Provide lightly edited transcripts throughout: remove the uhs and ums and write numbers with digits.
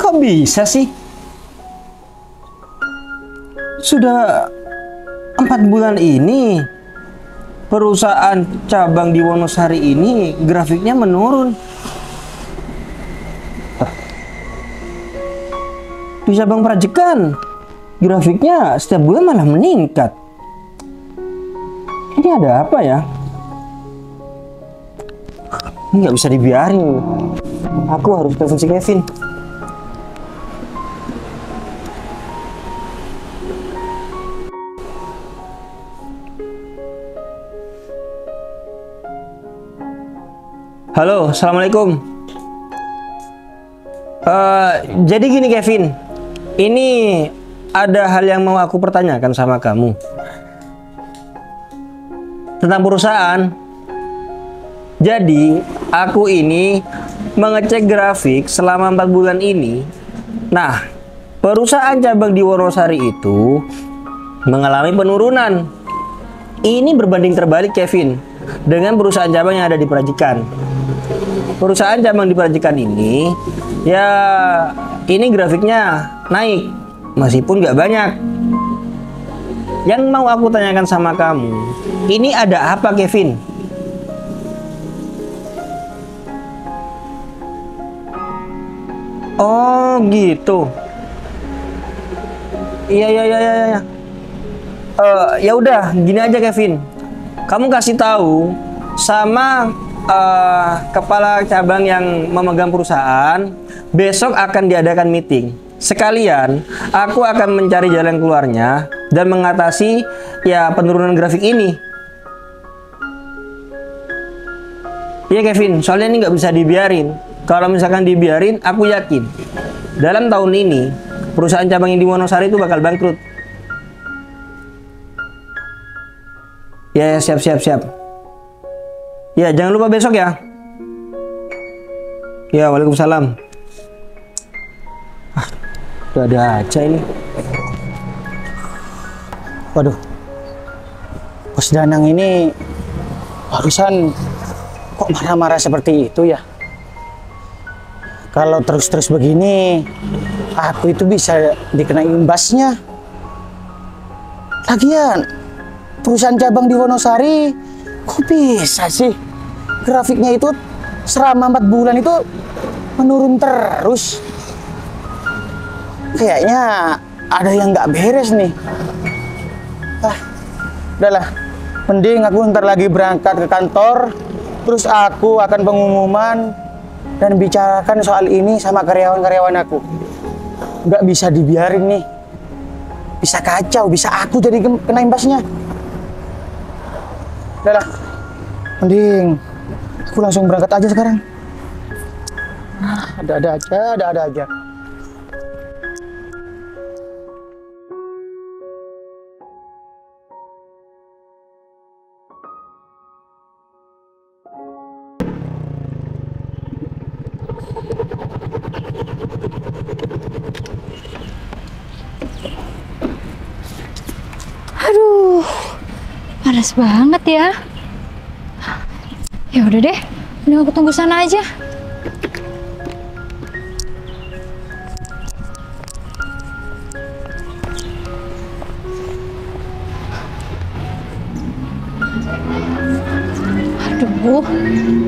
Kok bisa sih? Sudah 4 bulan ini perusahaan cabang di Wonosari ini grafiknya menurun. Di cabang Prajekan grafiknya setiap bulan malah meningkat. Ini ada apa ya? Ini nggak bisa dibiarin. Aku harus telepon si Kevin. Halo, assalamualaikum. Jadi gini Kevin, ini ada hal yang mau aku pertanyakan sama kamu tentang perusahaan. Jadi aku ini mengecek grafik selama 4 bulan ini. Nah, perusahaan cabang di Wonosari itu mengalami penurunan. Ini berbanding terbalik Kevin dengan perusahaan cabang yang ada di Prajekan. Perusahaan cabang di Prajekan ini ya ini grafiknya naik meskipun nggak banyak. Yang mau aku tanyakan sama kamu, ini ada apa Kevin? Oh gitu. Iya. Ya udah, gini aja Kevin. Kamu kasih tahu sama kepala cabang yang memegang perusahaan, besok akan diadakan meeting. Sekalian, aku akan mencari jalan keluarnya dan mengatasi ya penurunan grafik ini. Iya Kevin, soalnya ini nggak bisa dibiarin. Kalau misalkan dibiarin, aku yakin dalam tahun ini perusahaan cabang yang di Wonosari itu bakal bangkrut. Ya, siap. Ya, jangan lupa besok ya. Ya, waalaikumsalam. Udah ada aja ini. Waduh, Bos Danang ini barusan kok marah-marah seperti itu ya? Kalau terus-terus begini, aku itu bisa dikena imbasnya. Lagian, perusahaan cabang di Wonosari, kok bisa sih grafiknya itu selama 4 bulan itu menurun terus? Kayaknya ada yang nggak beres nih. Udahlah, mending aku ntar lagi berangkat ke kantor, terus aku akan pengumuman dan bicarakan soal ini sama karyawan-karyawan aku. Nggak bisa dibiarin nih, bisa kacau, bisa aku jadi kena imbasnya. Udahlah, mending aku langsung berangkat aja sekarang. Ada aja. Aduh, panas banget ya. Ya udah deh, ini aku tunggu sana aja. Aduh,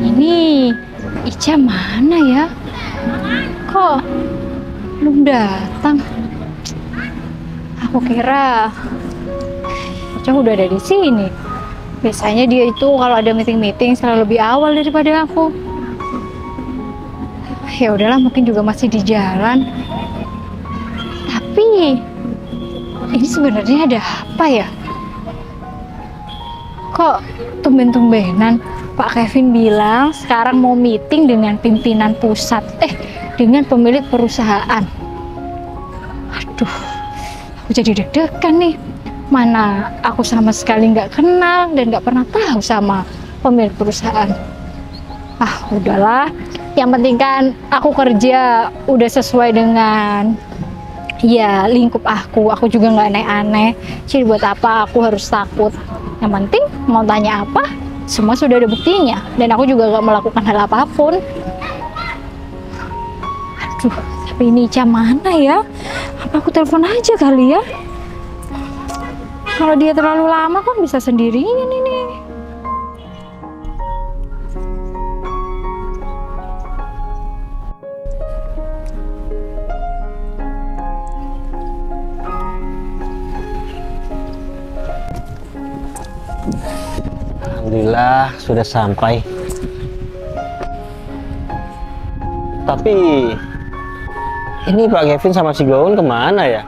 ini Ica mana ya? Kok belum datang? Aku kira Ica udah ada di sini. Biasanya dia itu kalau ada meeting selalu lebih awal daripada aku. Ya udahlah, mungkin juga masih di jalan. Tapi ini sebenarnya ada apa ya? Kok tumben-tumbenan Pak Kevin bilang sekarang mau meeting dengan pimpinan pusat, dengan pemilik perusahaan. Aduh, aku jadi deg-degan nih. Mana aku sama sekali nggak kenal dan nggak pernah tahu sama pemilik perusahaan. Udahlah, yang penting kan aku kerja udah sesuai dengan ya lingkup aku juga nggak aneh-aneh. Jadi buat apa aku harus takut? Yang penting mau tanya apa, semua sudah ada buktinya dan aku juga nggak melakukan hal apapun. Aduh, HP Nica mana ya? Apa aku telepon aja kali ya? Kalau dia terlalu lama kan bisa sendirian ini. Alhamdulillah sudah sampai. Tapi ini Pak Kevin sama si Gaun kemana ya?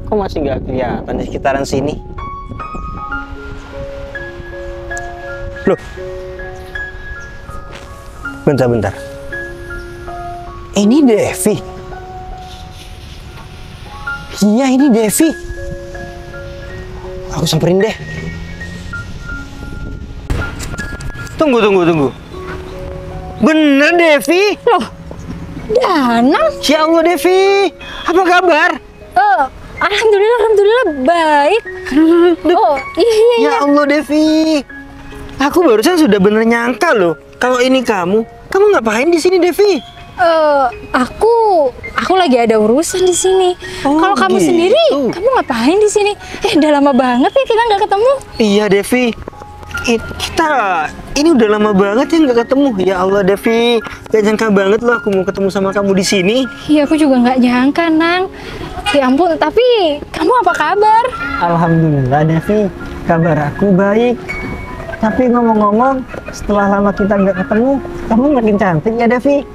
Kok masih nggak kelihatan di sekitaran sini? Loh, bentar. Ini Devi. Iya, ini Devi. Aku samperin deh. Tunggu. Bener Devi? Loh, Danang? Ya Allah Devi, apa kabar? Alhamdulillah baik. Oh, iya. Ya Allah Devi, aku barusan sudah bener nyangka loh kalau ini kamu. Kamu ngapain di sini Devi? Aku lagi ada urusan di sini. Oh, Kalau kamu gitu. sendiri, kamu ngapain di sini? Udah lama banget ya kita nggak ketemu. Iya Devi, kita ini udah lama banget ya nggak ketemu. Ya Allah Devi, gak nyangka banget loh aku mau ketemu sama kamu di sini. Iya, aku juga nggak nyangka, Nang. Ya ampun, tapi kamu apa kabar? Alhamdulillah Devi, kabar aku baik. Tapi ngomong-ngomong, setelah lama kita nggak ketemu, kamu makin cantik ya Devi.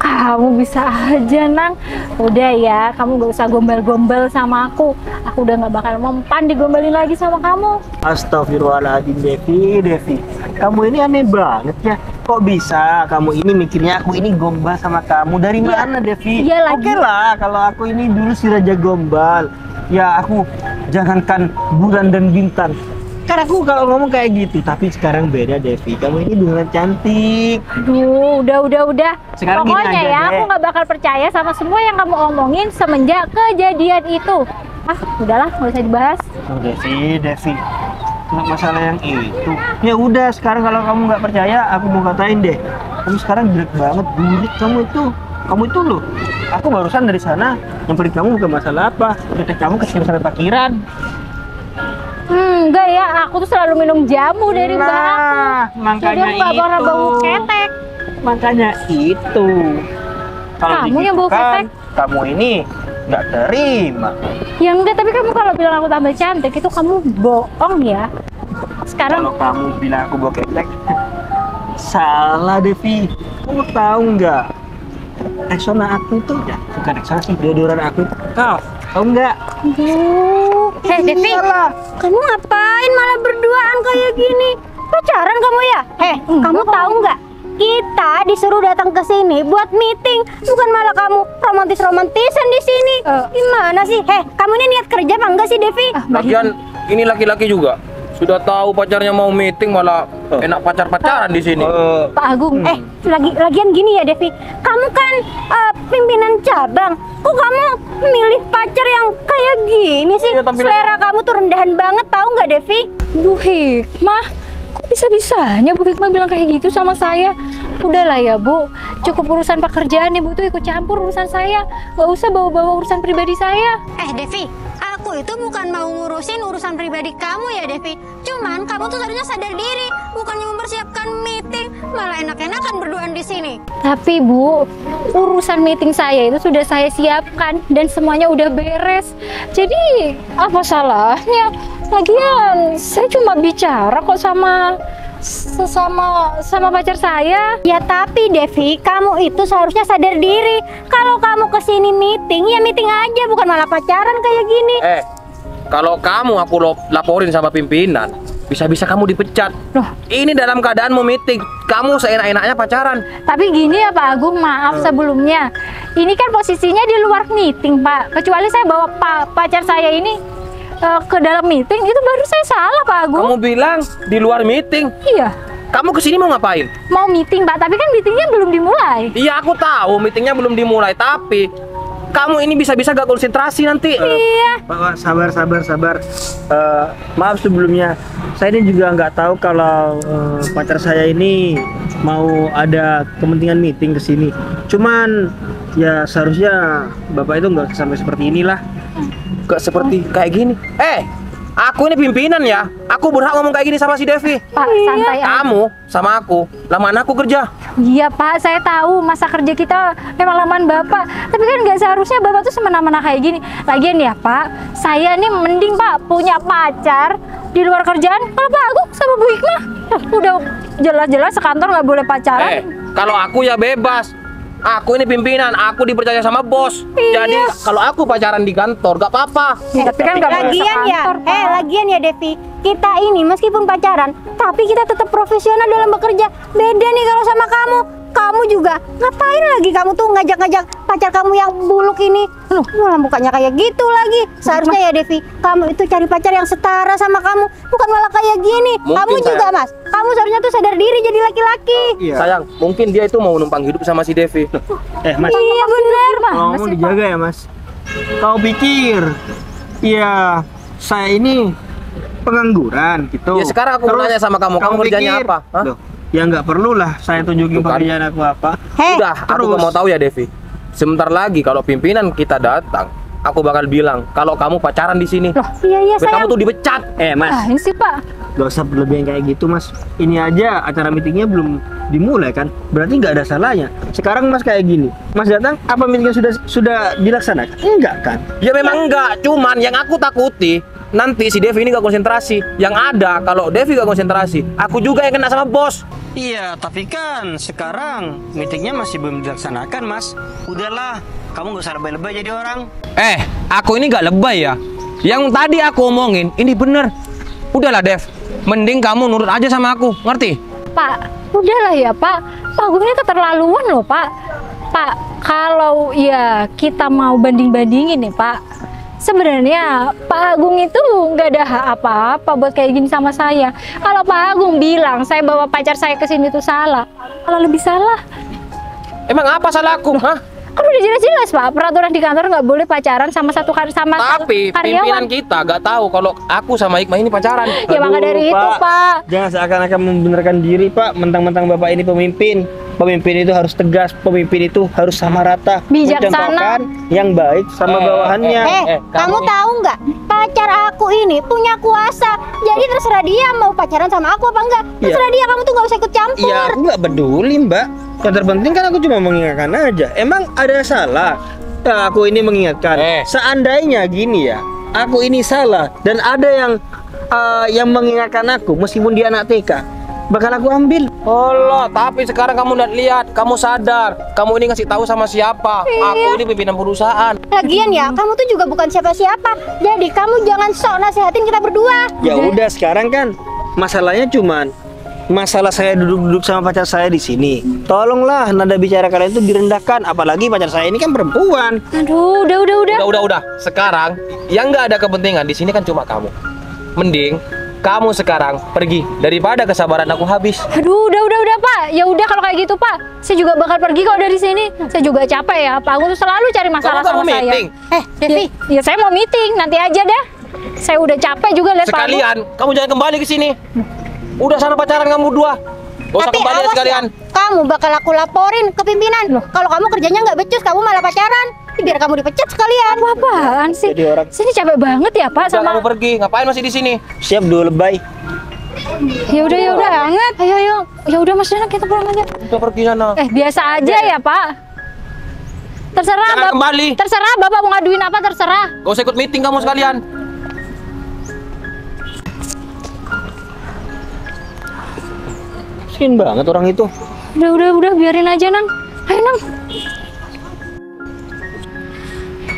Kamu bisa aja, Nang. Udah ya, kamu gak usah gombal-gombal sama aku. Aku udah gak bakal mempan digombalin lagi sama kamu. Astagfirullahaladzim Devi, kamu ini aneh banget ya. Kok bisa kamu ini mikirnya aku ini gombal sama kamu? Dari mana Devi? Iya lagi. Oke lah, kalau aku ini dulu si raja gombal. Ya aku jangankan bulan dan bintang. Kan aku kalau ngomong kayak gitu, tapi sekarang beda Devi. Kamu ini beneran cantik. Aduh, udah. Sekarang gini Pokoknya aja ya, deh. aku gak bakal percaya sama semua yang kamu omongin semenjak kejadian itu. Udahlah, gak usah dibahas. Oh, Devi, nggak masalah yang itu. Ya udah, sekarang kalau kamu nggak percaya, aku mau katain deh. Kamu sekarang jelek banget, burik kamu itu loh. Aku barusan dari sana nyamperin kamu bukan masalah apa. Ketek kamu kesini sampai parkiran. Enggak ya, aku tuh selalu minum jamu dari mbak aku. Makanya Jadi aku gak pernah bau ketek. Makanya itu. Kalau Kamu yang bau gitu kan, ketek? kamu ini nggak terima. Ya enggak, tapi kamu kalau bilang aku tambah cantik itu kamu bohong ya. Sekarang Kalau kamu bilang aku bawa ketek, salah Devi. Kamu tahu nggak? Rexona aku itu ya, bukan Rexona sih, deodoran aku itu. Tahu nggak? Devi, kamu ngapain malah berduaan kayak gini? Pacaran kamu ya? Kamu tahu nggak? Kita disuruh datang ke sini buat meeting, bukan malah kamu romantis-romantisan di sini. Gimana sih? Kamu ini niat kerja apa enggak sih, Devi? Lagian ini laki-laki juga sudah tahu pacarnya mau meeting malah enak pacar-pacaran di sini. Pak Agung, lagian gini ya, Devi. Kamu kan pimpinan cabang. Kok kamu milih pacar yang kayak gini sih? Iya, tampilan- Selera kamu tuh rendahan banget, tahu nggak, Devi? Bu Hikmah, kok bisa-bisanya Bu Hikmah bilang kayak gitu sama saya? Udahlah ya, Bu. Cukup urusan pekerjaan, Ibu tuh ikut campur urusan saya. Nggak usah bawa-bawa urusan pribadi saya. Devi, aku itu bukan mau ngurusin urusan pribadi kamu ya, Devi. Cuman kamu tuh seharusnya sadar diri, bukannya mempersiapkan meeting, malah enak-enakan berduaan di sini. Tapi Bu, urusan meeting saya itu sudah saya siapkan dan semuanya udah beres. Jadi apa salahnya? Lagian saya cuma bicara kok sama pacar saya. Ya tapi Devi, kamu itu seharusnya sadar diri. Kalau kamu kesini meeting, ya meeting aja, bukan malah pacaran kayak gini. Kalau kamu aku laporin sama pimpinan, bisa-bisa kamu dipecat. Loh. Ini dalam keadaan mau meeting, kamu seenak-enaknya pacaran. Tapi gini ya Pak Agung, maaf sebelumnya. Ini kan posisinya di luar meeting, Pak. Kecuali saya bawa pacar saya ini ke dalam meeting, itu baru saya salah, Pak Agung. Kamu bilang di luar meeting. Iya, Kamu kesini mau ngapain? mau meeting, Pak. Tapi kan meetingnya belum dimulai. Iya aku tahu meetingnya belum dimulai, tapi kamu ini bisa-bisa gak konsentrasi nanti. Iya. Pak, sabar. Maaf sebelumnya, saya ini juga nggak tahu kalau pacar saya ini mau ada kepentingan meeting ke sini. Cuman ya seharusnya Bapak itu nggak sampai seperti inilah. Gak seperti kayak gini. Aku ini pimpinan ya. Aku berhak ngomong kayak gini sama si Devi. Pak, santai aja. Kamu sama aku, lamaan aku kerja. Iya Pak, saya tahu masa kerja kita memang lamaan Bapak. Tapi kan nggak seharusnya Bapak tuh semena-mena kayak gini. Lagian ya Pak, saya nih mending Pak punya pacar di luar kerjaan. Kalau Pak Agung sama Bu Hikmah, udah jelas-jelas sekantor nggak boleh pacaran. Kalau aku ya bebas. Aku ini pimpinan, aku dipercaya sama bos. Iya. Jadi kalau aku pacaran di kantor gak apa-apa. Ya, tapi kan nggak boleh Lagian ya, sekantor, Pak. lagian ya Devi, kita ini meskipun pacaran, tapi kita tetap profesional dalam bekerja. Beda nih kalau sama kamu. Kamu juga ngapain lagi kamu tuh ngajak-ngajak pacar kamu yang buluk ini? Loh, malah mukanya kayak gitu lagi. Seharusnya ya Devi, kamu itu cari pacar yang setara sama kamu, bukan malah kayak gini. Mungkin, Kamu juga sayang. Mas, kamu seharusnya tuh sadar diri jadi laki-laki. Iya. Sayang, mungkin dia itu mau numpang hidup sama si Devi. Mas, Iya bener. ngomong dijaga ya Mas. Kau pikir, ya saya ini pengangguran gitu. Ya sekarang aku mau nanya sama kamu kerjanya apa? Hah? Loh, ya nggak perlu lah saya tunjukin Tuh kan. pekerjaan aku apa. Udah, aku terus. gak mau tahu ya Devi. Sebentar lagi kalau pimpinan kita datang, aku bakal bilang kalau kamu pacaran di sini. Loh, Iya Biar kamu sayang. tuh dipecat. Mas, ini sih Pak. gak usah berlebihan kayak gitu Mas. Ini aja acara meetingnya belum dimulai kan, berarti nggak ada salahnya. Sekarang Mas kayak gini, Mas datang, apa meetingnya sudah dilaksanakan? Enggak kan? Ya memang enggak, cuman yang aku takuti nanti si Devi ini gak konsentrasi. Yang ada kalau Devi gak konsentrasi, aku juga yang kena sama bos. Iya, tapi kan sekarang meetingnya masih belum dilaksanakan Mas. Udahlah, kamu nggak usah lebay-lebay jadi orang. Aku ini gak lebay ya. Yang tadi aku omongin ini bener. Udahlah Dev, mending kamu nurut aja sama aku, ngerti? Pak, udahlah ya Pak. Pak Agung ini keterlaluan loh Pak. Pak, kalau ya kita mau banding-bandingin nih Pak, sebenarnya Pak Agung itu nggak ada hak apa-apa buat kayak gini sama saya. Kalau Pak Agung bilang saya bawa pacar saya ke sini tuh salah, kalau lebih salah. Emang apa salahku? Hah? Kan udah jelas-jelas Pak, peraturan di kantor nggak boleh pacaran sama satu sama Tapi pimpinan kita gak tahu kalau aku sama Hikmah ini pacaran. Ya maka dari itu Pak. Jangan seakan-akan membenarkan diri Pak, mentang-mentang Bapak ini pemimpin. Pemimpin itu harus tegas, pemimpin itu harus sama rata, Bijaksana. mencontohkan yang baik sama bawahannya. Kamu tahu nggak? Pacar aku ini punya kuasa. Jadi terserah dia mau pacaran sama aku apa enggak. Terserah dia, kamu tuh nggak usah ikut campur. Iya, aku nggak peduli Mbak. Yang terpenting kan aku cuma mengingatkan aja. Emang ada salah? Ya, aku ini mengingatkan. Seandainya gini ya, aku ini salah dan ada yang mengingatkan aku, meskipun dia anak TK, bakal aku ambil. Allah, tapi sekarang kamu lihat, kamu sadar, kamu ini ngasih tahu sama siapa? Aku ini pimpinan perusahaan. Lagian ya, kamu tuh juga bukan siapa-siapa. Jadi kamu jangan sok nasehatin kita berdua. Ya udah, sekarang kan masalahnya cuman masalah saya duduk-duduk sama pacar saya di sini. Tolonglah nada bicara kalian itu direndahkan, apalagi pacar saya ini kan perempuan. Aduh, udah. Udah. Sekarang yang nggak ada kepentingan di sini kan cuma kamu. Mending kamu sekarang pergi daripada kesabaran aku habis. Aduh, udah Pak. Ya udah kalau kayak gitu Pak, saya juga bakal pergi kok dari sini. Saya juga capek ya. Pak Agung tuh selalu cari masalah Kamu sama saya. meeting? Devi, Ya saya mau meeting, nanti aja deh. Saya udah capek juga lihat Pak Agung. Sekalian, kamu jangan kembali ke sini. Udah sana pacaran kamu berdua. Gak usah tapi kembali awas sekalian. ya, kamu bakal aku laporin ke pimpinan. Kalau kamu kerjanya nggak becus, kamu malah pacaran. Biar kamu dipecat sekalian. Apaan sih? Jadi orang. Sini capek banget ya Pak Udah sama. kamu pergi, ngapain masih di sini? Siap dua lebay. Ya udah banget. Ayo. Ya udah Mas Dana kita pulang aja. Udah pergi sana. Biasa aja ya Pak. Terserah Jangan kembali. Terserah Bapak mau ngaduin apa terserah. Gak usah ikut meeting kamu sekalian. Miskin banget orang itu. Udah biarin aja Nang. Ayo Nang.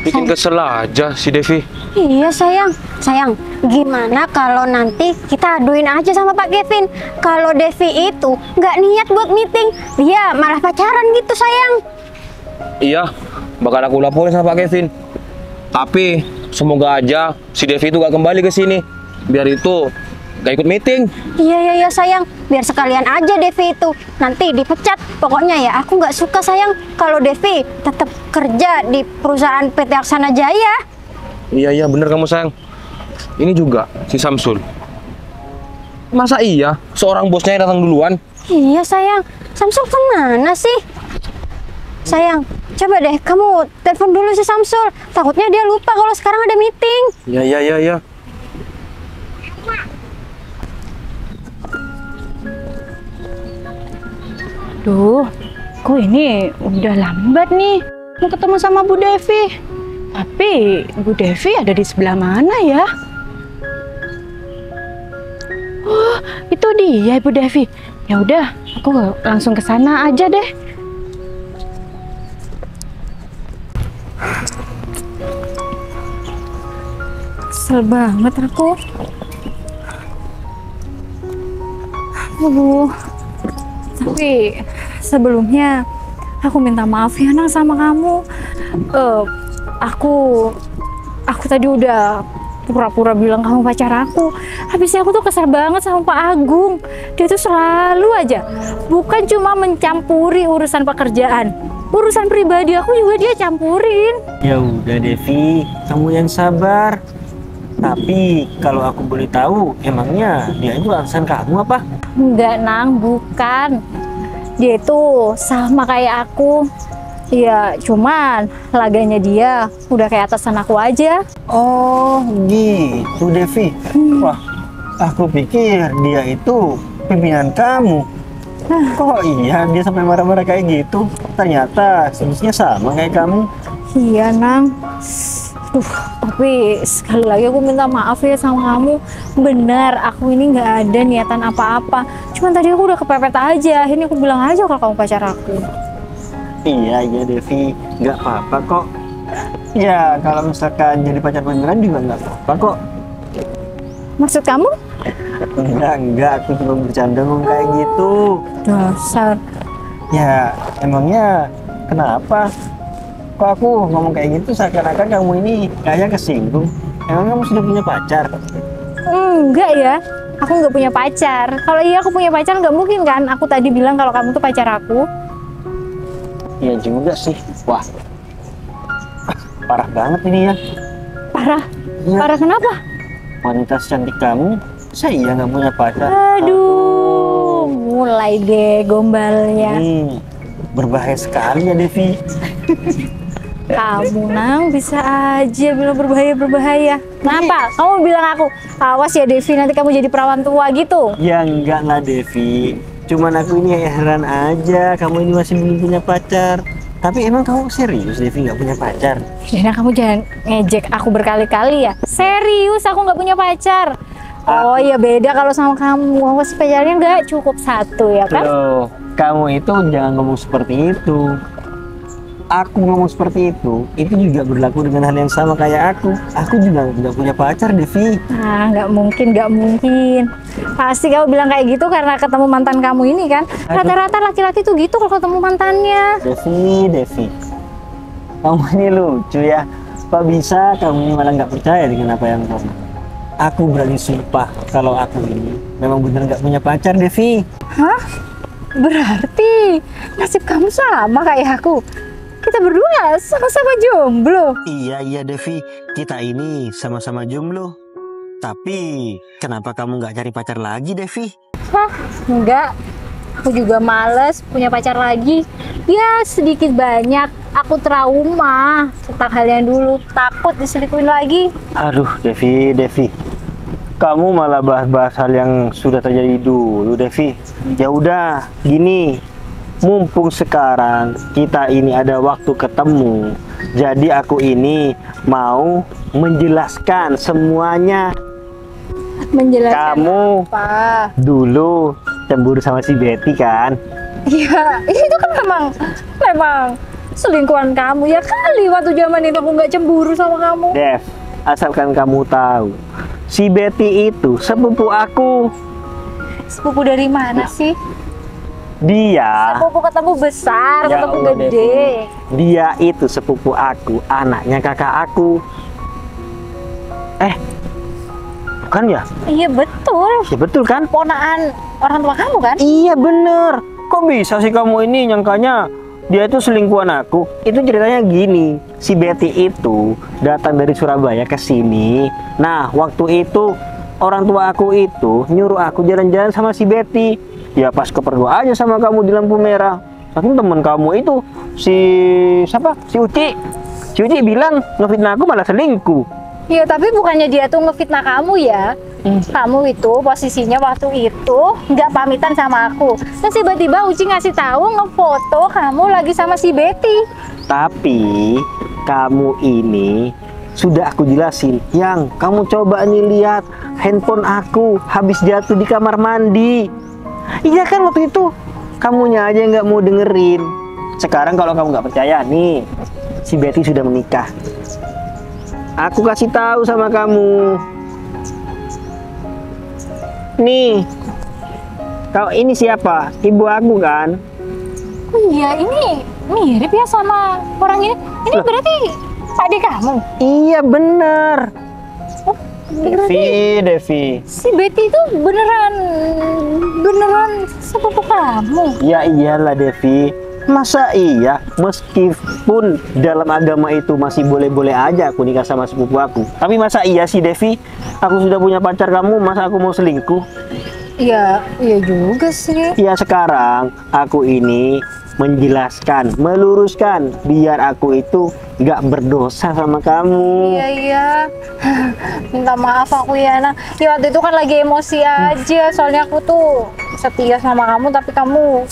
Bikin kesel aja si Devi. Iya sayang. Sayang, gimana kalau nanti kita aduin aja sama Pak Kevin? Kalau Devi itu nggak niat buat meeting, dia malah pacaran gitu sayang. Iya, bakal aku laporin sama Pak Kevin. Tapi semoga aja si Devi itu gak kembali ke sini. Biar itu gak ikut meeting. Iya sayang, biar sekalian aja Devi itu nanti dipecat. Pokoknya ya aku nggak suka sayang kalau Devi tetap kerja di perusahaan PT Aksana Jaya. Iya bener kamu sayang. Ini juga si Samsul. Masa iya seorang bosnya yang datang duluan? Iya sayang, Samsul kemana sih? Sayang, coba deh kamu telepon dulu si Samsul. Takutnya dia lupa kalau sekarang ada meeting. Ya. Duh, kok ini udah lambat nih mau ketemu sama Bu Devi. Tapi Bu Devi ada di sebelah mana ya? Oh, itu dia Bu Devi. Ya udah, aku langsung ke sana aja deh. Kesel banget aku. Tapi sebelumnya aku minta maaf ya Nang sama kamu. Aku tadi udah pura-pura bilang kamu pacar aku. Habisnya aku tuh kesel banget sama Pak Agung. Dia tuh selalu aja bukan cuma mencampuri urusan pekerjaan, urusan pribadi aku juga dia campurin. Ya udah Devi, kamu yang sabar. Tapi kalau aku boleh tahu, emangnya dia itu alasan kamu apa? Enggak Nang, bukan. Dia itu sama kayak aku. Ya cuman laganya dia udah kayak atasan aku aja. Oh gitu Devi. Wah, aku pikir dia itu pimpinan kamu. Kok iya dia sampai marah-marah kayak gitu? Ternyata jenisnya sama kayak kamu. Iya Nang. Tapi sekali lagi aku minta maaf ya sama kamu. Benar, aku ini nggak ada niatan apa-apa. Cuman tadi aku udah kepepet aja. Akhirnya aku bilang aja kalau kamu pacar aku. Iya Devi, nggak apa-apa kok. Ya kalau misalkan jadi pacar beneran juga nggak apa-apa kok. Maksud kamu? Enggak, aku cuma bercanda ngomong kayak gitu. Dasar. Ya emangnya kenapa? Kok aku ngomong kayak gitu seakan-akan kamu ini kayaknya kesinggung. Emang kamu sudah punya pacar? Enggak ya, aku nggak punya pacar. Kalau iya aku punya pacar nggak mungkin kan. Aku tadi bilang kalau kamu tuh pacar aku. Iya juga sih. Wah, parah banget ini ya. Parah? Iya. Parah kenapa? Wanita secantik kamu, saya nggak punya pacar. Aduh, mulai deh gombalnya. Berbahaya sekali ya Devi. Kamu Nang bisa aja bilang berbahaya. Kenapa? Kamu bilang aku, awas ya Devi nanti kamu jadi perawan tua gitu. Ya enggak lah Devi. Cuman aku ini heran aja, kamu ini masih belum punya pacar. Tapi emang kamu serius Devi nggak punya pacar? Dina kamu jangan ngejek aku berkali-kali ya. Serius aku nggak punya pacar. Oh iya beda kalau sama kamu. Awas pacarnya nggak cukup satu ya kan? Loh, kamu itu jangan ngomong seperti itu. Aku ngomong seperti itu juga berlaku dengan hal yang sama kayak aku. Aku juga nggak punya pacar, Devi. Ah, nggak mungkin. Pasti kamu bilang kayak gitu karena ketemu mantan kamu ini kan? Rata-rata laki-laki tuh gitu kalau ketemu mantannya. Devi, kamu ini lucu ya. Kok bisa kamu ini malah nggak percaya dengan apa yang kamu? Aku berani sumpah kalau aku ini memang benar nggak punya pacar, Devi. Hah? Berarti nasib kamu sama kayak aku. Kita berdua sama-sama jomblo. Iya Devi, kita ini sama-sama jomblo. Tapi kenapa kamu nggak cari pacar lagi, Devi? Hah? Enggak. Aku juga males punya pacar lagi. Ya sedikit banyak aku trauma tentang hal yang dulu. Takut diselingkuhin lagi. Aduh, Devi. Kamu malah bahas-bahas hal yang sudah terjadi dulu, Devi. Ya udah, gini. Mumpung sekarang kita ini ada waktu ketemu, jadi aku ini mau menjelaskan semuanya. Menjelaskan Kamu apa? dulu cemburu sama si Betty kan? Iya, itu kan memang selingkuhan kamu ya kali. Waktu zaman itu aku nggak cemburu sama kamu. Dev, asalkan kamu tahu, si Betty itu sepupu aku. Sepupu dari mana sih? Dia Sepupu ketemu besar, Ya ketemu Allah, gede. Dia itu sepupu aku, anaknya kakak aku. Bukan ya? Iya betul. Ya betul kan? Ponaan orang tua kamu kan? Iya bener. Kok bisa sih kamu ini nyangkanya dia itu selingkuhan aku? Itu ceritanya gini, si Betty itu datang dari Surabaya ke sini. Nah, waktu itu orang tua aku itu nyuruh aku jalan-jalan sama si Betty. ya pas kepergok aja sama kamu di lampu merah. Saking temen kamu itu si siapa? Si Uci. Si Uci bilang ngefitnah aku malah selingkuh. Ya tapi bukannya dia tuh ngefitnah kamu ya. Kamu itu posisinya waktu itu nggak pamitan sama aku. Terus tiba-tiba Uci ngasih tahu ngefoto kamu lagi sama si Betty. Tapi kamu ini sudah aku jelasin, yang kamu coba nih lihat handphone aku habis jatuh di kamar mandi. Iya kan waktu itu kamunya aja nggak mau dengerin. Sekarang kalau kamu nggak percaya nih, si Betty sudah menikah. Aku kasih tahu sama kamu. Nih, kau ini siapa? Ibu aku kan? Oh iya, ini mirip ya sama orang ini. Ini Loh. berarti adik kamu. Iya bener. Oh, berarti Devi. si Betty itu beneran sepupu kamu. Ya iyalah Devi. Masa iya, meskipun dalam agama itu masih boleh-boleh aja aku nikah sama sepupu aku. Tapi masa iya sih Devi, aku sudah punya pacar kamu, masa aku mau selingkuh? Iya, iya juga sih. Ya sekarang aku ini menjelaskan, meluruskan biar aku itu nggak berdosa sama kamu. Iya, iya. Minta maaf aku ya, Nah. Ya waktu itu kan lagi emosi aja, soalnya aku tuh setia sama kamu, tapi kamu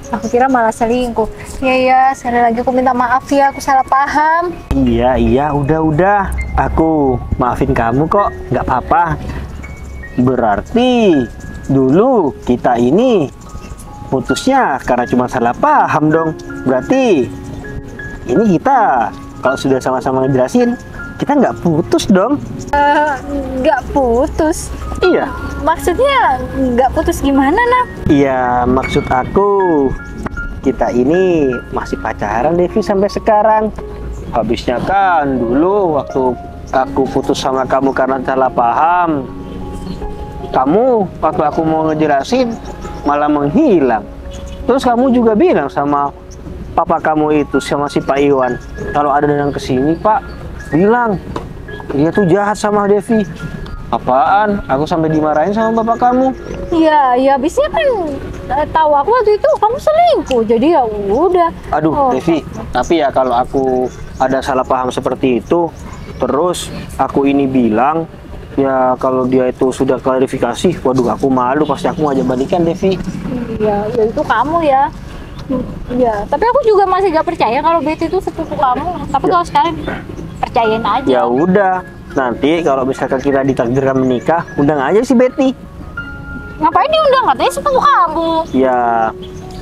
aku kira malah selingkuh. Iya, iya, sekali lagi aku minta maaf ya, aku salah paham. Iya, udah. Aku maafin kamu kok, nggak apa-apa. Berarti dulu kita ini putusnya karena cuma salah paham dong. Berarti ini kita kalau sudah sama-sama ngejelasin, kita nggak putus dong. Nggak putus. Iya. Maksudnya nggak putus gimana, Nak? Iya, maksud aku kita ini masih pacaran Devi sampai sekarang. Habisnya kan dulu waktu aku putus sama kamu karena salah paham, kamu waktu aku mau ngejelasin malah menghilang. Terus kamu juga bilang sama papa kamu itu, sama si Pak Iwan, kalau ada Danang kesini Pak, bilang dia tuh jahat sama Devi. Apaan? Aku sampai dimarahin sama bapak kamu. Iya, ya habisnya kan tahu aku waktu itu kamu selingkuh, jadi ya udah. Aduh, Oh. Devi, tapi ya kalau aku ada salah paham seperti itu, terus aku ini bilang, ya kalau dia itu sudah klarifikasi, waduh aku malu, pasti aku ngajak balikan Devi. Iya, ya itu kamu ya. Iya, tapi aku juga masih gak percaya kalau Betty itu sepupu kamu. Tapi kalau sekarang percayain aja. Ya udah, nanti kalau misalkan kita ditakdirkan menikah, undang aja si Betty. Ngapain diundang? Katanya sepupu kamu.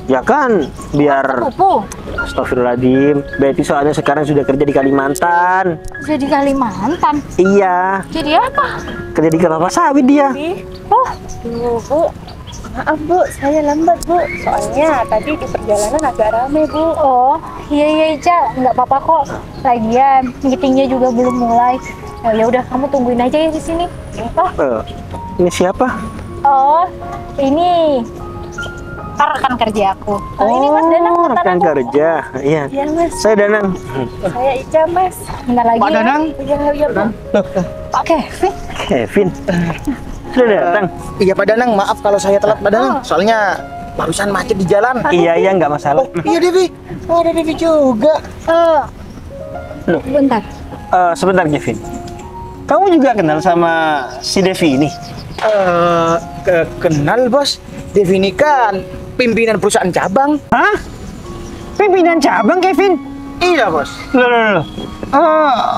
Ya kan, biar Sepupu. Astagfirullahaladzim, Betty soalnya sekarang sudah kerja di Kalimantan. Jadi Kalimantan. Iya, Jadi apa? kerja di kelapa sawit dia. Oh, Bu, maaf Bu, saya lambat Bu. Soalnya tadi di perjalanan agak rame Bu. oh, iya Ica, nggak apa-apa kok. Lagian meetingnya juga belum mulai. Oh, ya udah kamu tungguin aja ya di sini. Oh, Ini siapa? oh, ini rekan kerja aku. Oh, ini Mas Danang mantan rekan aku. kerja. Iya. Iya Mas, Saya Danang. saya Ica Mas. Bentar lagi Pak ya. Danang, Iya Bu. Pak Kevin. Kevin. Sudah datang. iya Pak Danang, maaf kalau saya telat Pak Danang. Soalnya barusan macet di jalan. Iya, nggak masalah. Iya Devi, oh ada Devi juga. Loh. Bentar. Sebentar Kevin. Kamu juga kenal sama si Devi ini? Kenal bos, Devi ini kan pimpinan perusahaan cabang. Hah? Pimpinan cabang Kevin? Iya bos. Loh.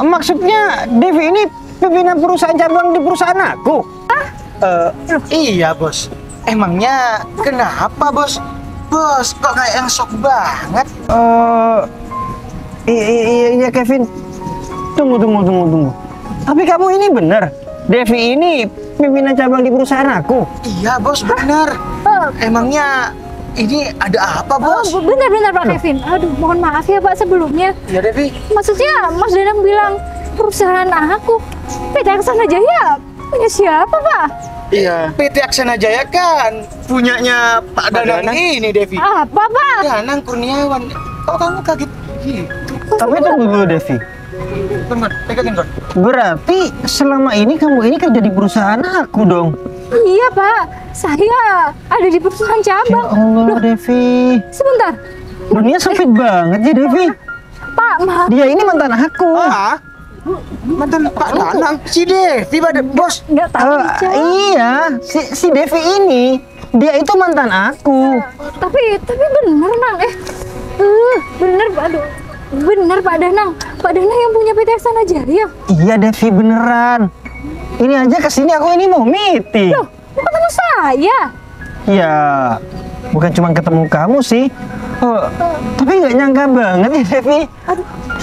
Maksudnya Devi ini pimpinan perusahaan cabang di perusahaan aku? Iya bos. Emangnya kenapa bos? Bos kok kayak yang shock banget? Iya Kevin. Tunggu. Tapi kamu ini bener? Devi ini pimpinan cabang di perusahaan aku? Iya bos benar. Emangnya ini ada apa bos? Bentar Pak Kevin. Aduh, mohon maaf ya Pak sebelumnya. Iya Devi. Maksudnya Mas Danang bilang perusahaan aku. PT Aksana Jaya punya siapa Pak? Iya. PT Aksana Jaya kan punyanya Pak Danang ini Devi. Apa Pak? Danang Kurniawan. Kok kamu kaget gitu? Tapi tunggu dulu Devi. Tunggu, pegangin Gon. Berarti selama ini kamu ini kerja di perusahaan aku dong? Iya Pak, saya ada di perusahaan Ya cabang. Allah, Devi. Sebentar, Dunia sempit banget ya, Devi. Pak, maaf. Dia ini mantan aku. Mantan Pak Danang, si Devi, bos. Nggak tahu Eh, aja. iya, si Devi ini, dia itu mantan aku. Tapi bener Nang. Bener Pak. Aduh. Bener Pak Danang. Pak Danang yang punya PT Aksana Jaya. Iya, Devi, beneran. Ini aja kesini aku ini mau meeting. Loh, kok ketemu saya? Ya, bukan cuma ketemu kamu sih. Oh, tapi nggak nyangka banget ya, Devi.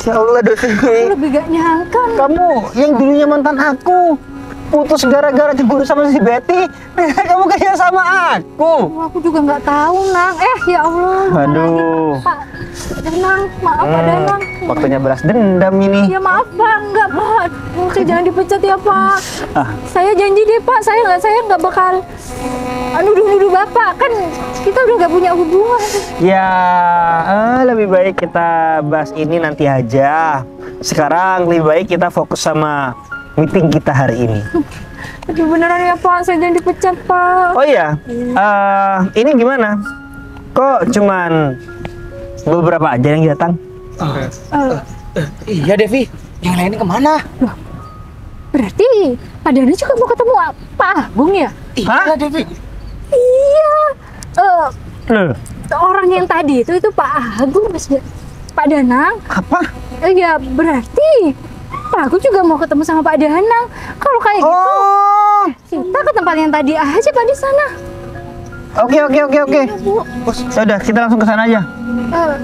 Ya Allah, Devi. Lebih gak nyangka. Kamu yang dulunya mantan aku, putus gara-gara cemburu sama si Betty. Kamu kerja sama aku. Aku juga nggak tahu Nang. Ya Allah. lupa Aduh. lagi, Pak Danang, maaf Pak Danang. Waktunya balas dendam ini. Ya maaf Pak, enggak Pak. Saya jangan dipecat ya Pak. Ah. Saya janji deh Pak, saya nggak bakal nuduh Bapak. Kan kita udah nggak punya hubungan. Ya, lebih baik kita bahas ini nanti aja. Sekarang lebih baik kita fokus sama meeting kita hari ini. Aduh beneran ya Pak, saya jangan dipecat Pak. Oh iya, ini gimana? Kok cuman beberapa aja yang datang? Iya Devi, yang lainnya kemana? Berarti Pak Dana juga mau ketemu Pak Agung ya? Iya Devi. Iya. Loh, Orang yang tadi itu Pak Agung, Pak Danang. apa? Ya berarti Pak Agung juga mau ketemu sama Pak Danang. Kalau kayak gitu, Oh, kita ke tempat yang tadi aja Pak di sana. oke. Ya udah, kita langsung ke sana aja.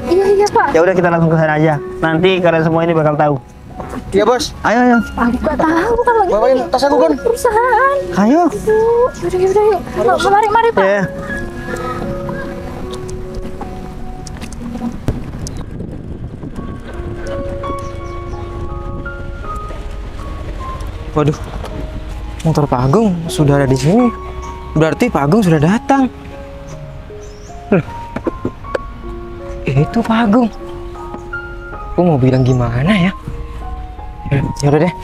Iya Pak. Ya udah, kita langsung ke sana aja. Nanti kalian semua ini bakal tahu. Iya bos. Ayo. Pak Agung nggak tahu kalau ini Bawain tas aku kan. perusahaan. Ayo. Yaudah yuk. Mari Pak. Ya. Waduh, motor Pak Agung sudah ada di sini. Berarti Pak Agung sudah datang. Loh, itu Pak Agung. Aku mau bilang gimana ya? Ya udah deh,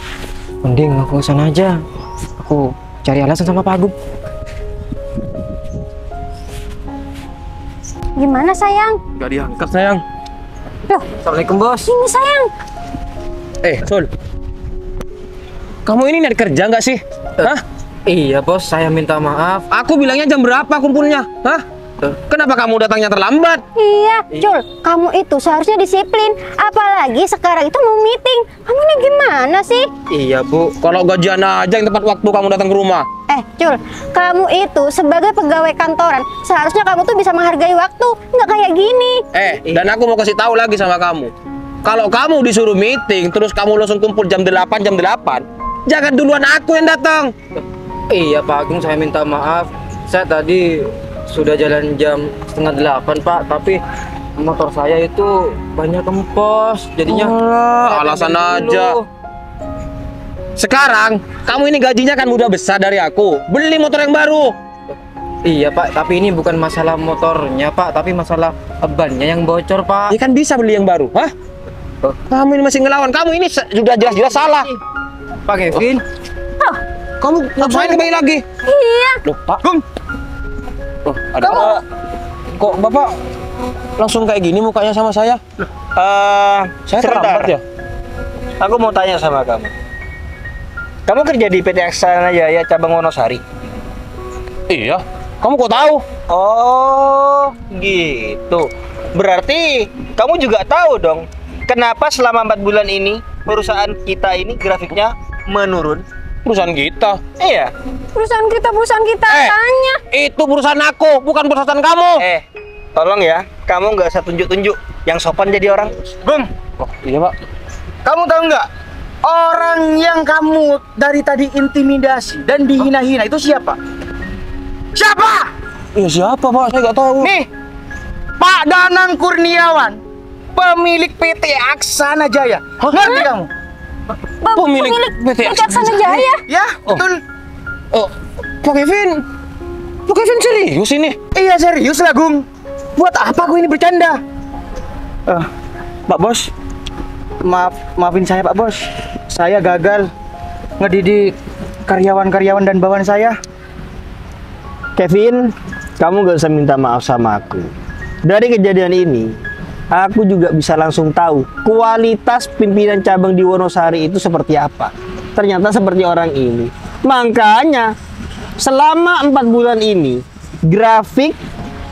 mending aku kesana aja. Aku cari alasan sama Pak Agung. Gimana sayang? Gak diangkat sayang. Loh, Assalamualaikum bos. ini sayang. Sul, kamu ini nyari kerja nggak sih? Hah? Iya bos, saya minta maaf. Aku bilangnya jam berapa kumpulnya? Hah? Kenapa kamu datangnya terlambat? Iya, Cul, kamu itu seharusnya disiplin. Apalagi sekarang itu mau meeting. Kamu ini gimana sih? Iya bu. Kalau gajian aja yang tepat waktu kamu datang ke rumah. Cul, kamu itu sebagai pegawai kantoran, seharusnya kamu tuh bisa menghargai waktu, nggak kayak gini. Dan aku mau kasih tahu lagi sama kamu. Kalau kamu disuruh meeting, terus kamu langsung kumpul jam 8, jangan duluan aku yang datang. Iya Pak Agung, saya minta maaf. Saya tadi sudah jalan jam 7:30 Pak, tapi motor saya itu banyak kempos, jadinya saya alasan tendang dulu. aja. Sekarang, kamu ini gajinya kan udah besar dari aku. Beli motor yang baru. Iya Pak, tapi ini bukan masalah motornya Pak, tapi masalah bannya yang bocor Pak. Ya kan bisa beli yang baru. Hah? Kamu ini masih ngelawan. Kamu ini sudah jelas-jelas salah. Pak Kevin, Kamu ngapain kembali lagi? Iya. Loh, Pak. Gung. Oh, ada apa? Kok Bapak langsung kayak gini mukanya sama saya? Saya sebentar. terlambat ya? Aku mau tanya sama kamu. Kamu kerja di PT Aksana Jaya cabang Wonosari? Iya. Kamu kok tahu? Oh, gitu. Berarti kamu juga tahu dong kenapa selama 4 bulan ini perusahaan kita ini grafiknya menurun? Perusahaan kita. Iya. Perusahaan kita tanya. Itu perusahaan aku, bukan perusahaan kamu. Tolong ya, kamu nggak usah tunjuk-tunjuk. Yang sopan jadi orang. Bung, Oh, iya, Pak. kamu tahu nggak? Orang yang kamu dari tadi intimidasi dan dihina-hina itu siapa? Siapa? Iya, siapa, Pak? Saya nggak tahu. Nih, Pak Danang Kurniawan, pemilik PT Aksana Jaya. Ngerti kamu? Pemilik PT Aksana Jaya. Ya, betul. Oh, Pak Kevin. Pak Kevin serius ini? Iya serius lah, Gung. Buat apa gue ini bercanda? Pak Bos, maafin saya Pak Bos. Saya gagal ngedidik karyawan-karyawan dan bawahan saya. Kevin, kamu gak usah minta maaf sama aku. Dari kejadian ini, aku juga bisa langsung tahu kualitas pimpinan cabang di Wonosari itu seperti apa. Ternyata seperti orang ini. Makanya, selama 4 bulan ini, grafik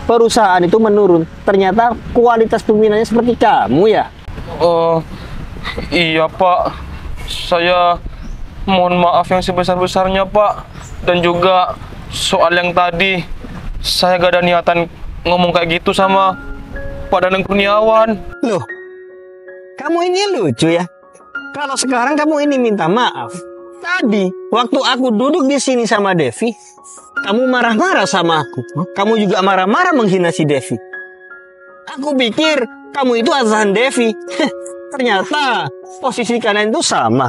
perusahaan itu menurun. Ternyata kualitas pimpinannya seperti kamu ya. Oh, iya Pak. Saya mohon maaf yang sebesar-besarnya Pak. Dan juga soal yang tadi, saya gak ada niatan ngomong kayak gitu sama Pak Danang Kurniawan. Loh, kamu ini lucu ya. Kalau sekarang kamu ini minta maaf. Tadi, waktu aku duduk di sini sama Devi, kamu marah-marah sama aku. Kamu juga marah-marah menghina si Devi. Aku pikir kamu itu atasan Devi. Ternyata posisi kalian itu sama.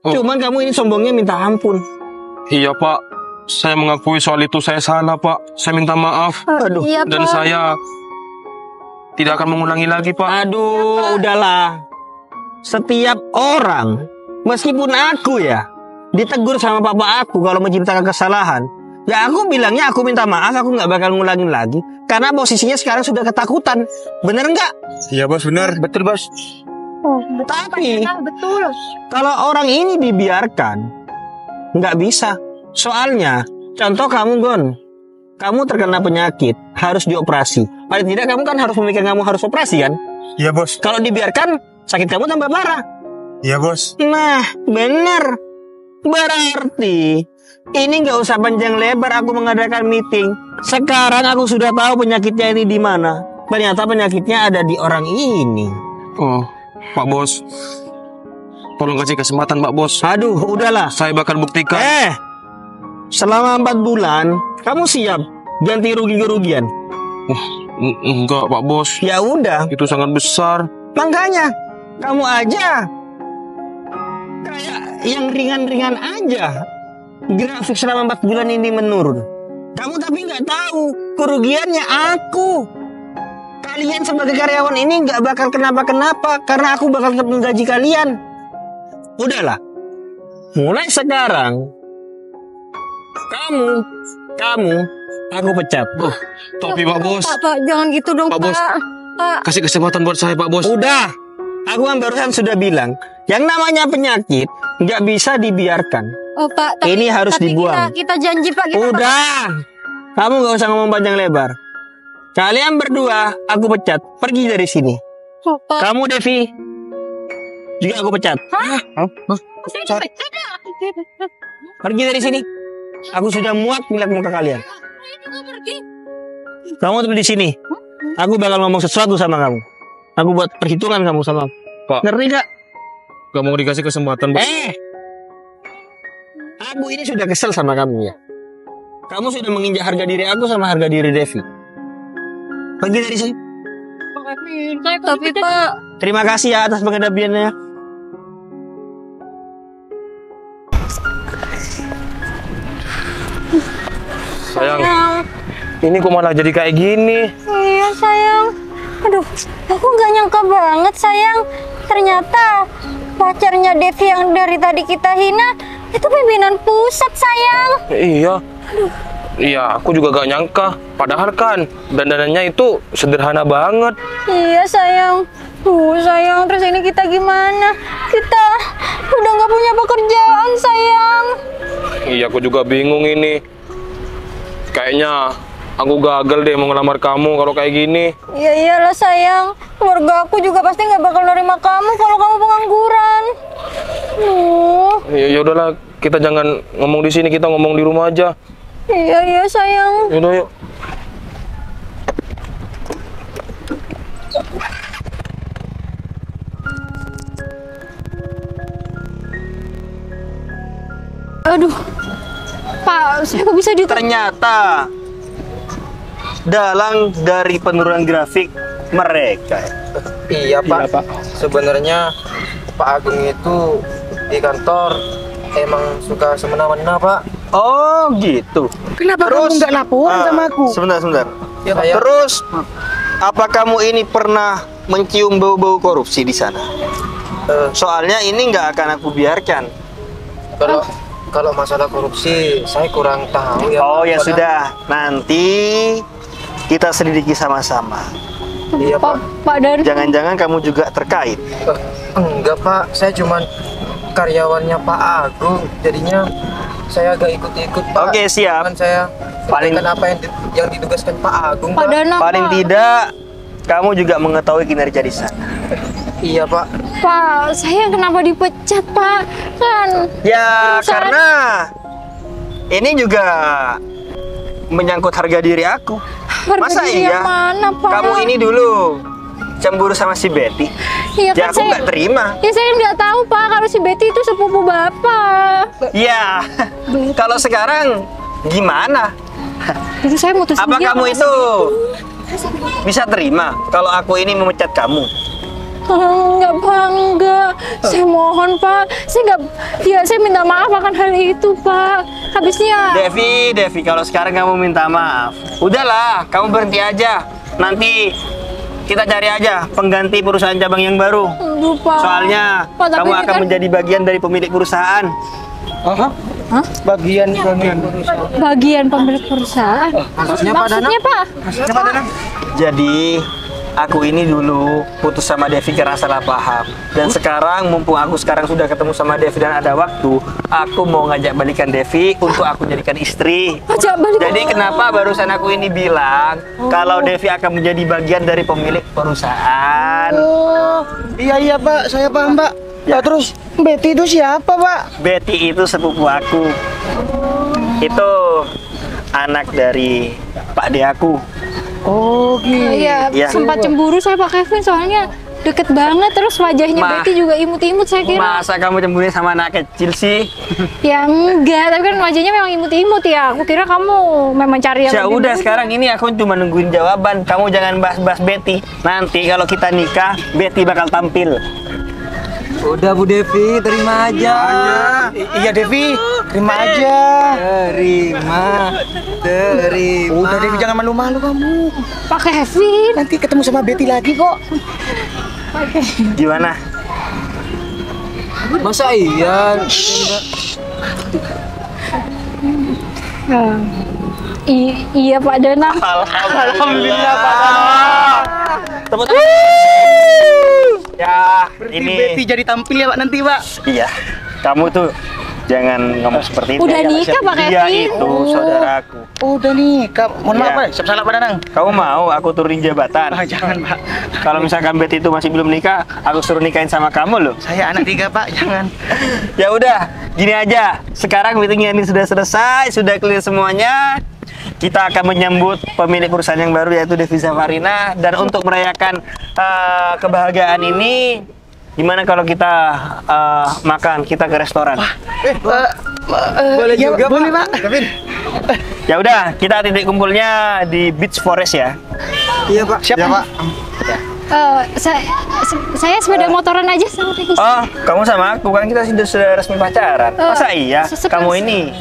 Cuman kamu ini sombongnya minta ampun. Iya Pak, saya mengakui soal itu saya salah Pak. Saya minta maaf. Aduh. Iya, Dan Pak. saya tidak akan mengulangi lagi Pak. Aduh, udahlah. Setiap orang, meskipun aku ya, ditegur sama papa aku kalau menciptakan kesalahan, ya aku bilangnya aku minta maaf, aku nggak bakal ngulangin lagi. Karena posisinya sekarang sudah ketakutan. Bener nggak? Iya Bos, benar. Betul, Bos. Oh, betul. Tapi, Betul. kalau orang ini dibiarkan, nggak bisa. Soalnya, contoh kamu, Gon. Kamu terkena penyakit, harus dioperasi. Paling tidak kamu kan harus memikirkan kamu harus operasi kan? Iya Bos. Kalau dibiarkan, sakit kamu tambah parah. Iya Bos. Nah, bener. Berarti ini nggak usah panjang lebar aku mengadakan meeting. Sekarang aku sudah tahu penyakitnya ini di mana. Ternyata penyakitnya ada di orang ini. Oh, Pak Bos. Tolong kasih kesempatan Pak Bos. Aduh, udahlah. Saya bakal buktikan. Selama 4 bulan, kamu siap ganti rugi-kerugian? Enggak Pak Bos. Ya udah. Itu sangat besar. Makanya, kamu aja kayak yang ringan-ringan aja. Grafik selama 4 bulan ini menurun. Kamu tapi nggak tahu kerugiannya aku. Kalian sebagai karyawan ini nggak bakal kenapa-kenapa karena aku bakal tetap menggaji kalian. Udahlah. Mulai sekarang kamu aku pecat. Tapi Pak Bos. Pak, jangan gitu dong, Pak Bos. Pak. Kasih kesempatan buat saya Pak Bos. Udah. Aku kan barusan sudah bilang, yang namanya penyakit nggak bisa dibiarkan. Oh, Pak, Ini harus dibuang. Kita janji, Pak. Udah. Kamu nggak usah ngomong panjang lebar. Kalian berdua aku pecat. Pergi dari sini. Oh, Pak. Kamu Devi juga aku pecat. Pergi dari sini. Aku sudah muak melihat muka kalian. Kamu tetap di sini. Aku bakal ngomong sesuatu sama kamu. Aku buat perhitungan kamu sama aku. Pak. Ngerti gak? Gak mau dikasih kesempatan Bos. Aku ini sudah kesel sama kamu ya. Kamu sudah menginjak harga diri aku sama harga diri Devi. Pergi dari sini. Tapi, Pak. Terima kasih ya atas pengabdiannya. Sayang, ini kok malah jadi kayak gini? Iya, sayang. Aduh, aku nggak nyangka banget, sayang. Ternyata pacarnya Devi yang dari tadi kita hina itu pimpinan pusat, sayang. Iya. Iya, aku juga gak nyangka. Padahal kan dandanannya itu sederhana banget. Iya, sayang. Sayang, terus ini kita gimana? Kita udah nggak punya pekerjaan, sayang. Iya, aku juga bingung ini. Kayaknya aku gagal deh mau ngelamar kamu kalau kayak gini. Iya iyalah, sayang. Keluarga aku juga pasti nggak bakal nerima kamu kalau kamu pengangguran. Ya udahlah, kita jangan ngomong di sini, kita ngomong di rumah aja. Iya sayang. Yaudah yuk. Aduh, Pak, saya kok bisa Ternyata dalang dari penurunan grafik mereka. Iya Pak. Sebenarnya Pak Agung itu di kantor emang suka semena-mena Pak. Oh gitu. Kenapa kamu nggak laporan sama aku? Sebentar. Ya, saya Terus, apa kamu ini pernah mencium bau-bau korupsi di sana? Soalnya ini nggak akan aku biarkan. kalau kalau masalah korupsi saya kurang tahu ya. Oh Pak. ya Padahal- sudah, nanti kita selidiki sama-sama. Iya Pak. Pak Dan. Jangan-jangan kamu juga terkait. Enggak Pak, saya cuman karyawannya Pak Agung, jadinya saya agak ikut-ikut Pak. Oke, siap. Cuman saya Paling- paling apa yang ditugaskan Pak Agung Pak Pak. Danang. Paling Pak. tidak, kamu juga mengetahui kinerja di sana. Iya Pak. Pak, saya kenapa dipecat Pak? Kan Ya, Perusahaan- karena ini juga menyangkut harga diri aku. harga Masa diri iya? yang mana Pak? Kamu ini dulu cemburu sama si Betty. Iya Ya kan aku nggak terima. Ya saya nggak tahu Pak kalau si Betty itu sepupu Bapak. Ya, kalau sekarang gimana? Dulu saya mutusin Apa dia kamu sama itu bisa terima kalau aku ini memecat kamu? Enggak Pak, enggak. Saya mohon Pak. Saya minta maaf akan hal itu Pak. Habisnya Devi, kalau sekarang kamu minta maaf, udahlah, kamu berhenti aja. Nanti kita cari aja pengganti perusahaan cabang yang baru. Aduh, Pak. Soalnya Pak, tapi kamu ini akan kan menjadi bagian dari pemilik perusahaan. Hah? Bagian Bagian pemilik perusahaan. Maksudnya Pak Danang? Maksudnya Pak? Jadi aku ini dulu putus sama Devi karena salah paham. Dan sekarang mumpung aku sekarang sudah ketemu sama Devi dan ada waktu, aku mau ngajak balikan Devi untuk aku jadikan istri. Ajak balik. Jadi kenapa barusan aku ini bilang kalau Devi akan menjadi bagian dari pemilik perusahaan? Oh, Iya Pak, saya paham Pak. Ya terus Betty itu siapa Pak? Betty itu sepupu aku. Itu anak dari Pak De aku. Oh iya, Iya. sempat cemburu saya Pak Kevin soalnya deket banget terus wajahnya Ma- Betty juga imut-imut saya kira. Masa kamu cemburu sama anak kecil sih? Ya enggak, tapi kan wajahnya memang imut-imut ya. Aku kira kamu memang cari yang Ya lebih udah muda. sekarang ini aku cuma nungguin jawaban. Kamu jangan bahas-bahas Betty. Nanti kalau kita nikah, Betty bakal tampil. Udah Bu Devi, terima aja. Iya Devi, terima aja. Terima. Udah Devi jangan malu-malu kamu. Pak Kevin. Nanti ketemu sama Betty lagi kok. Gimana? Masa iya? Iya Pak Danang. Alhamdulillah Pak Tepuk tangan. Ya, ini Betty jadi tampil ya Pak nanti Pak. iya. Kamu tuh jangan ngomong seperti itu. Udah ya. nikah, Pak Dia Kevin? itu saudaraku. Udah nih, mohon maaf Iya. Pak, siap salah Pak Danang. Kamu mau aku turunin jabatan? Ah, jangan Pak. Kalau misalkan Betty itu masih belum nikah, aku suruh nikahin sama kamu loh. Saya anak 3 Pak, jangan. Ya udah, gini aja. Sekarang meetingnya ini sudah selesai, sudah clear semuanya. Kita akan menyambut pemilik perusahaan yang baru yaitu Devi Safarina, dan untuk merayakan kebahagiaan ini, gimana kalau kita makan, kita ke restoran? Boleh juga boleh Pak. Kevin. Ya udah, kita titik kumpulnya di Beach Forest ya. Iya Pak. Siap Pak. Saya sepeda motoran aja sama Teh Hisa. Oh, kamu sama aku kan kita sudah resmi pacaran. Masa iya? Kamu ini?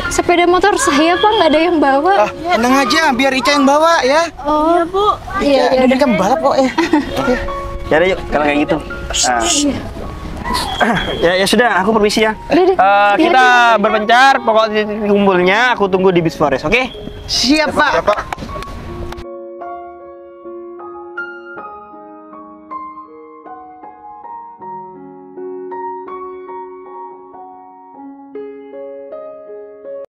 Sepeda motor saya Pak, nggak ada yang bawa. Tenang aja, biar Ica yang bawa ya. Oh, Bu. Iya, ya Ini udah. kan balap kok ya. Ya udah yuk, kalau kayak gitu. Ya sudah, aku permisi ya. Udah, Kita berpencar, pokoknya titik kumpulnya aku tunggu di Beach Forest, oke? Siap Pak.